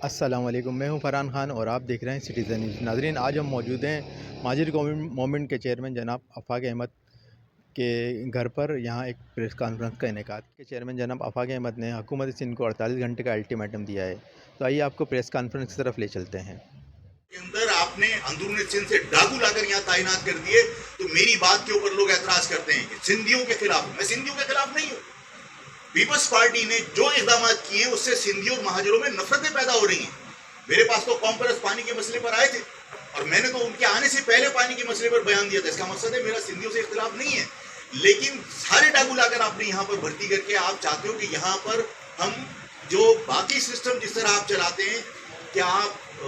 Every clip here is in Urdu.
السلام علیکم، میں ہوں فرحان خان اور آپ دیکھ رہے ہیں سٹیزن نیوز۔ ناظرین، آج ہم موجود ہیں مہاجر موومنٹ کے چیئرمین جناب آفاق احمد کے گھر پر۔ یہاں ایک پریس کانفرنس کا انعقاد کے چیئرمین جناب آفاق احمد نے حکومت سندھ کو 48 گھنٹے کا الٹیمیٹم دیا ہے۔ تو آئیے آپ کو پریس کانفرنس کی طرف لے چلتے ہیں۔ کے اندر آپ نے اندرون سندھ سے ڈاکو لا کر یہاں تعینات کر دیے، تو میری بات کے اوپر لوگ اعتراض کرتے ہیں کہ سندھیوں کے خلاف۔ میں سندھیوں کے خلاف نہیں ہوں۔ پیپلز پارٹی نے جو اقدامات کیے ہیں اس سے سندھیوں اور مہاجروں میں نفرتیں پیدا ہو رہی ہیں۔ میرے پاس تو کانفرنس پانی کے مسئلے پر آئے تھے اور میں نے تو ان کے آنے سے پہلے پانی کے مسئلے پر بیان دیا تھا۔ اس کا مقصد ہے میرا سندھیوں سے اختلاف نہیں ہے، لیکن سارے ڈاکو لا کر آپ نے یہاں پر بھرتی کر کے آپ چاہتے ہو کہ یہاں پر ہم جو باقی سسٹم جس طرح آپ چلاتے ہیں کہ آپ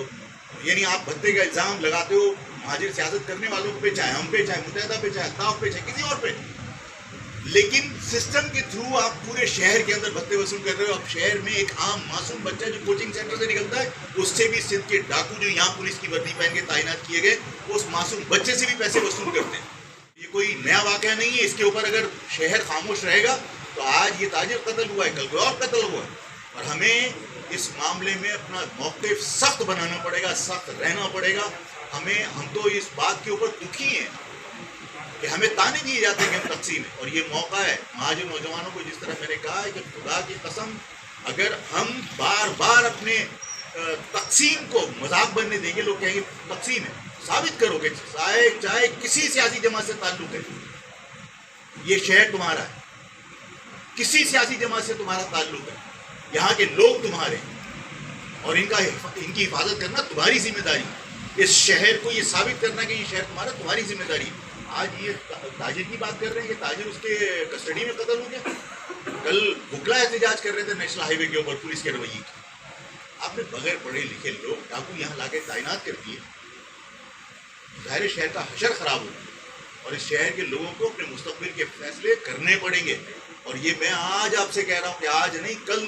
یعنی آپ بھتے کا الزام لگاتے ہو مہاجر سیاست کرنے والوں پہ، چاہے ہم پہ، چاہے متحدہ پہ، چاہے الطاف پہ، چاہے کسی اور پہ، لیکن سسٹم کے تھرو آپ پورے شہر کے اندر بھتے وصول کر رہے ہو۔ اب شہر میں ایک عام معصوم بچہ جو کوچنگ سینٹر سے نکلتا ہے، اس سے بھی سندھ کے ڈاکو جو یہاں پولیس کی وردی پہن کے تعینات کیے گئے، اس معصوم بچے سے بھی پیسے وصول کرتے ہیں۔ یہ کوئی نیا واقعہ نہیں ہے۔ اس کے اوپر اگر شہر خاموش رہے گا تو آج یہ تاجر قتل ہوا ہے، کل کوئی اور قتل ہوا ہے، اور ہمیں اس معاملے میں اپنا موقف سخت بنانا پڑے گا، سخت رہنا پڑے گا۔ ہم تو اس بات کے اوپر دکھی ہیں کہ ہمیں تانے دیے جاتے ہیں کہ ہم تقسیم ہیں، اور یہ موقع ہے مہاجر نوجوانوں کو، جس طرح میں نے کہا ہے کہ خدا کی قسم اگر ہم بار بار اپنے تقسیم کو مذاق بننے دیں گے، لوگ کہیں گے تقسیم ہے، ثابت کرو کہ چاہے کسی سیاسی جماعت سے تعلق ہے، یہ شہر تمہارا ہے، کسی سیاسی جماعت سے تمہارا تعلق ہے، یہاں کے لوگ تمہارے ہیں اور ان کی حفاظت کرنا تمہاری ذمہ داری ہے۔ اس شہر کو یہ ثابت کرنا کہ یہ شہر تمہارا، تمہاری ذمہ داری ہے۔ آج یہ تاجر کی بات کر رہے ہیں کہ تاجر اس کے کسٹڈی میں قتل ہو گیا، کل بکلا احتجاج کر رہے تھے نیشنل ہائی وے کے اوپر پولیس کے رویے کی۔ آپ نے بغیر پڑھے لکھے لوگ ڈاکو یہاں لا کے تعینات کر دیے، ظاہر شہر کا حشر خراب ہو اور اس شہر کے لوگوں کو اپنے مستقبل کے فیصلے کرنے پڑیں گے۔ اور یہ میں آج آپ سے کہہ رہا ہوں کہ آج نہیں، کل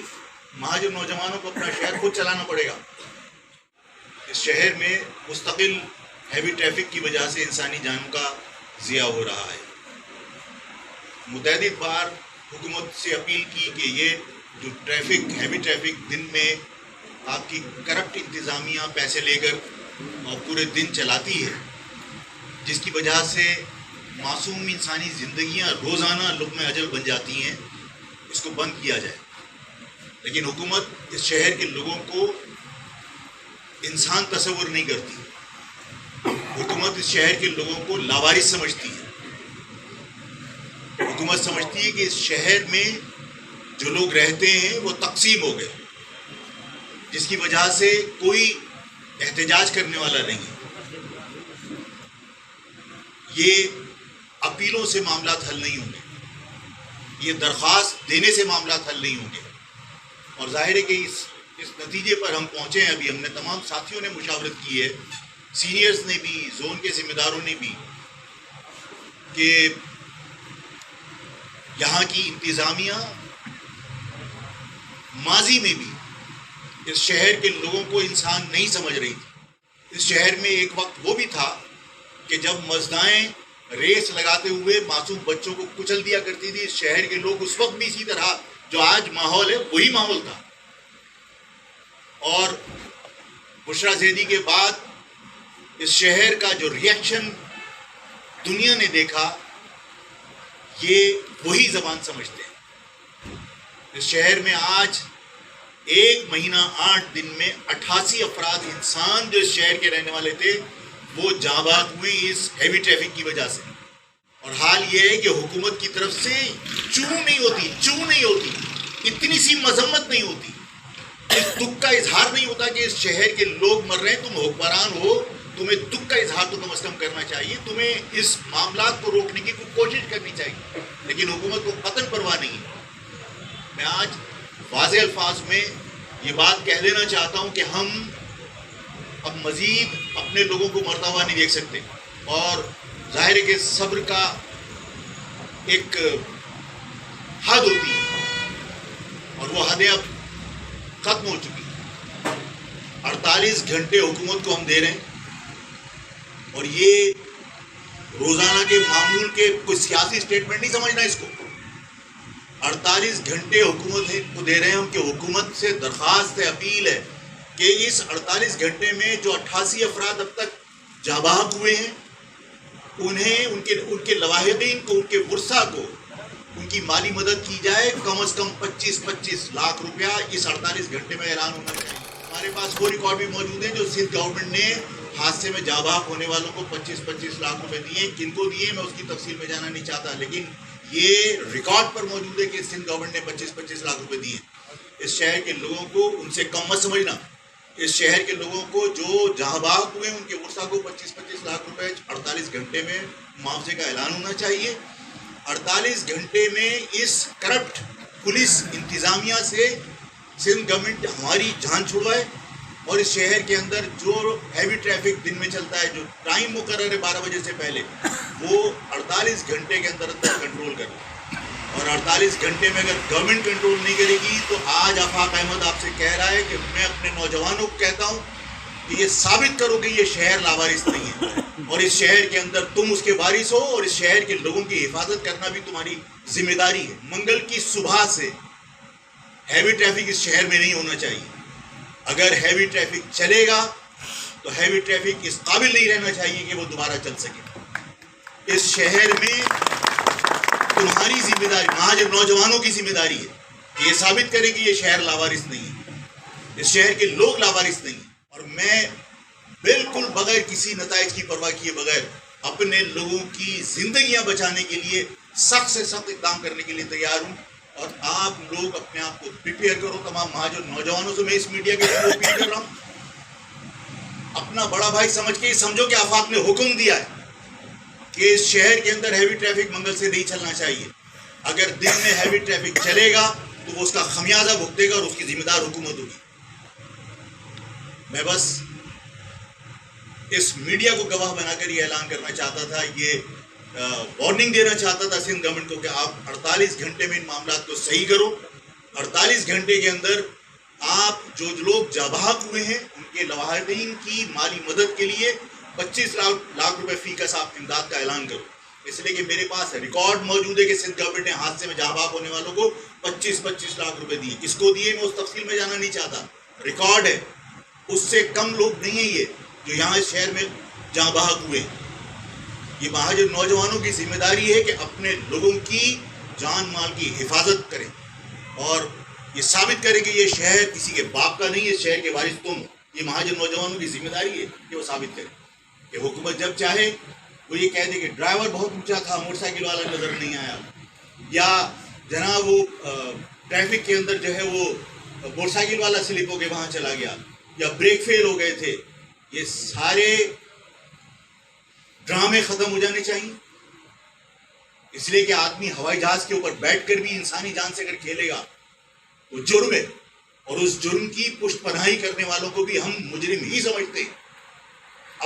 مہاجر نوجوانوں کو اپنا شہر خود چلانا پڑے گا۔ اس شہر میں مستقل ہیوی ٹریفک کی وجہ سے انسانی جانوں کا ضیاع ہو رہا ہے۔ متعدد بار حکومت سے اپیل کی کہ یہ جو ہیوی ٹریفک دن میں آپ کی کرپٹ انتظامیہ پیسے لے کر اور پورے دن چلاتی ہے، جس کی وجہ سے معصوم انسانی زندگیاں روزانہ لقمہ اجل بن جاتی ہیں، اس کو بند کیا جائے۔ لیکن حکومت اس شہر کے لوگوں کو انسان تصور نہیں کرتی۔ حکومت اس شہر کے لوگوں کو لاوارث سمجھتی ہے۔ حکومت سمجھتی ہے کہ اس شہر میں جو لوگ رہتے ہیں وہ تقسیم ہو گئے، جس کی وجہ سے کوئی احتجاج کرنے والا نہیں ہے۔ یہ اپیلوں سے معاملات حل نہیں ہوں گے، یہ درخواست دینے سے معاملات حل نہیں ہوں گے، اور ظاہر ہے کہ اس نتیجے پر ہم پہنچے ہیں۔ ابھی ہم نے تمام ساتھیوں نے مشاورت کی ہے، سینئرز نے بھی، زون کے ذمہ داروں نے بھی، کہ یہاں کی انتظامیہ ماضی میں بھی اس شہر کے لوگوں کو انسان نہیں سمجھ رہی تھی۔ اس شہر میں ایک وقت وہ بھی تھا کہ جب مزدائیں ریس لگاتے ہوئے معصوم بچوں کو کچل دیا کرتی تھی۔ اس شہر کے لوگ اس وقت بھی اسی طرح جو آج ماحول ہے وہی ماحول تھا، اور بشرا زیدی کے بعد اس شہر کا جو ریئیکشن دنیا نے دیکھا، یہ وہی زبان سمجھتے ہیں۔ اس شہر میں آج 1 مہینہ 8 دن میں 88 افراد انسان جو اس شہر کے رہنے والے تھے وہ جاں بحق ہوئے اس ہیوی ٹریفک کی وجہ سے۔ اور حال یہ ہے کہ حکومت کی طرف سے چوں نہیں ہوتی، اتنی سی مذمت نہیں ہوتی، اس دکھ کا اظہار نہیں ہوتا کہ اس شہر کے لوگ مر رہے ہیں۔ تم حکمران ہو، تمہیں دکھ کا اظہار تو کم از کم کرنا چاہیے، تمہیں اس معاملات کو روکنے کی کوئی کوشش کرنی چاہیے، لیکن حکومت کو قطعاً پرواہ نہیں ہے۔ میں آج واضح الفاظ میں یہ بات کہہ دینا چاہتا ہوں کہ ہم اب مزید اپنے لوگوں کو مرتا ہوا نہیں دیکھ سکتے، اور ظاہر ہے کہ صبر کا ایک حد ہوتی ہے اور وہ حدیں اب ختم ہو چکی ہیں۔ 48 گھنٹے حکومت کو ہم دے رہے ہیں، اور یہ روزانہ کے معمول کے کوئی سیاسی سٹیٹمنٹ نہیں سمجھنا اس کو۔ 48 گھنٹے حکومت کو دے رہے ہیں ہم کہ حکومت سے درخواست ہے، اپیل ہے کہ اس 48 گھنٹے میں جو 88 افراد اب تک جاں بحق ہوئے ہیں انہیں ان کے لواحقین کو، ان کے ورثاء کو ان کی مالی مدد کی جائے، کم از کم 25 لاکھ روپیہ اس 48 گھنٹے میں اعلان ہونا چاہیے۔ ہمارے پاس وہ ریکارڈ بھی موجود ہیں جو سندھ گورنمنٹ نے حادثے میں جاں بحق ہونے والوں کو 25 لاکھ روپے دیے۔ کن کو دیے میں اس کی تفصیل میں جانا نہیں چاہتا، لیکن یہ ریکارڈ پر موجود ہے کہ سندھ گورنمنٹ نے 25 لاکھ روپے دیے۔ اس شہر کے لوگوں کو ان سے کم مت سمجھنا، اس شہر کے لوگوں کو جو جہاں بحق ہوئے ان کے ورثاء کو 25 لاکھ روپے 48 گھنٹے میں معاوضے کا اعلان ہونا چاہیے۔ 48 گھنٹے میں اس کرپٹ پولیس انتظامیہ سے سندھ گورنمنٹ ہماری جان چھڑوائے، اور اس شہر کے اندر جو ہیوی ٹریفک دن میں چلتا ہے، جو ٹائم مقرر ہے 12 بجے سے پہلے، وہ 48 گھنٹے کے اندر کنٹرول کرے۔ اور 48 گھنٹے میں اگر گورنمنٹ کنٹرول نہیں کرے گی تو آج آفاق احمد آپ سے کہہ رہا ہے کہ میں اپنے نوجوانوں کو کہتا ہوں کہ یہ ثابت کرو کہ یہ شہر لاوارث نہیں ہے، اور اس شہر کے اندر تم اس کے وارث ہو، اور اس شہر کے لوگوں کی حفاظت کرنا بھی تمہاری ذمہ داری ہے۔ منگل کی صبح سے ہیوی ٹریفک اس شہر میں نہیں ہونا چاہیے۔ اگر ہیوی ٹریفک چلے گا تو ہیوی ٹریفک اس قابل نہیں رہنا چاہیے کہ وہ دوبارہ چل سکے۔ اس شہر میں تمہاری ذمہ داری، مہاجر نوجوانوں کی ذمہ داری ہے کہ یہ ثابت کرے کہ یہ شہر لاوارث نہیں ہے، اس شہر کے لوگ لاوارث نہیں ہیں۔ اور میں بالکل بغیر کسی نتائج کی پرواہ کیے بغیر اپنے لوگوں کی زندگیاں بچانے کے لیے سخت سے سخت اقدام کرنے کے لیے تیار ہوں، اور آپ لوگ اپنے آپ کو پریپیئر کرو۔ تمام مہاجر نوجوانوں سے میں اس میڈیا کے ذریعے اپیل کر رہا ہوں، اپنا بڑا بھائی سمجھ کے سمجھو کہ آفاق نے حکم دیا ہے کہ اس شہر کے اندر ہیوی ٹریفک منگل سے نہیں چلنا چاہیے۔ اگر دن میں ہیوی ٹریفک چلے گا تو وہ اس کا خمیازہ بھگتے گا، اور اس کی ذمہ دار حکومت ہوگی۔ میں بس اس میڈیا کو گواہ بنا کر یہ اعلان کرنا چاہتا تھا، یہ وارننگ دینا چاہتا تھا سندھ گورنمنٹ کو کہ آپ 48 گھنٹے میں ان معاملات کو صحیح کرو۔ 48 گھنٹے کے اندر آپ جو لوگ جاں بحق ہوئے ہیں ان کے لواحقین کی مالی مدد کے لیے 25 لاکھ روپے فی کا آپ امداد کا اعلان کرو۔ اس لیے کہ میرے پاس ریکارڈ موجود ہے کہ سندھ گورنمنٹ نے حادثے میں جاں بحق ہونے والوں کو 25 لاکھ روپے دیے۔ کس کو دیے میں اس تفصیل میں جانا نہیں چاہتا، ریکارڈ ہے۔ اس سے کم لوگ نہیں ہیں یہ جو یہاں اس شہر میں جاں بحق ہوئے۔ یہ مہاجر نوجوانوں کی ذمہ داری ہے کہ اپنے لوگوں کی جان مال کی حفاظت کریں، اور یہ ثابت کریں کہ یہ شہر کسی کے باپ کا نہیں ہے، اس شہر کے وارث تم۔ یہ مہاجر نوجوانوں کی ذمہ داری ہے کہ وہ ثابت کریں کہ حکومت جب چاہے وہ یہ کہہ دے کہ ڈرائیور بہت اونچا تھا، موٹر سائیکل والا نظر نہیں آیا، یا جناب وہ ٹریفک کے اندر جو ہے وہ موٹر سائیکل والا سلپ ہو کے وہاں چلا گیا، یا بریک فیل ہو گئے تھے۔ یہ سارے ڈرامے ختم ہو جانے چاہیے، اس لیے کہ آدمی ہوائی جہاز کے اوپر بیٹھ کر بھی انسانی جان سے اگر کھیلے گا وہ جرم ہے، اور اس جرم کی پشت پناہی کرنے والوں کو بھی ہم مجرم ہی سمجھتے ہیں،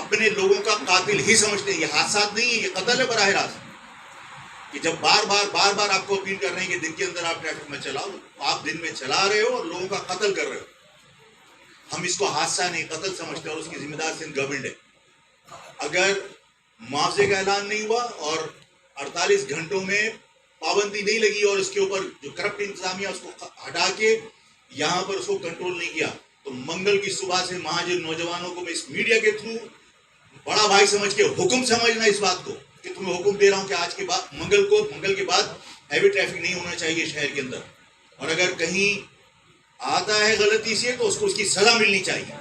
اپنے لوگوں کا قاتل ہی سمجھتے ہیں۔ یہ حادثات نہیں ہے، یہ قتل ہے براہ راست۔ کہ جب بار بار آپ کو اپیل کر رہے ہیں کہ دن کے اندر آپ ٹریفک میں چلاؤ، آپ دن میں چلا رہے ہو اور لوگوں کا قتل کر رہے ہو۔ ہم اس کو حادثہ نہیں قتل سمجھتے، اور اس کی ذمہ دار سندھ گورنمنٹ ہے۔ اگر معاوضے کا اعلان نہیں ہوا اور 48 گھنٹوں میں پابندی نہیں لگی، اور اس کے اوپر جو کرپٹ انتظامیہ اس کو ہٹا کے یہاں پر اس کو کنٹرول نہیں کیا، تو منگل کی صبح سے مہاجر نوجوانوں کو میں اس میڈیا کے تھرو بڑا بھائی سمجھ کے حکم سمجھنا اس بات کو کہ تمہیں حکم دے رہا ہوں کہ آج کے بعد منگل کے بعد ہیوی ٹریفک نہیں ہونا چاہیے شہر کے اندر، اور اگر کہیں آتا ہے غلطی سے تو اس کو اس کی سزا ملنی چاہیے۔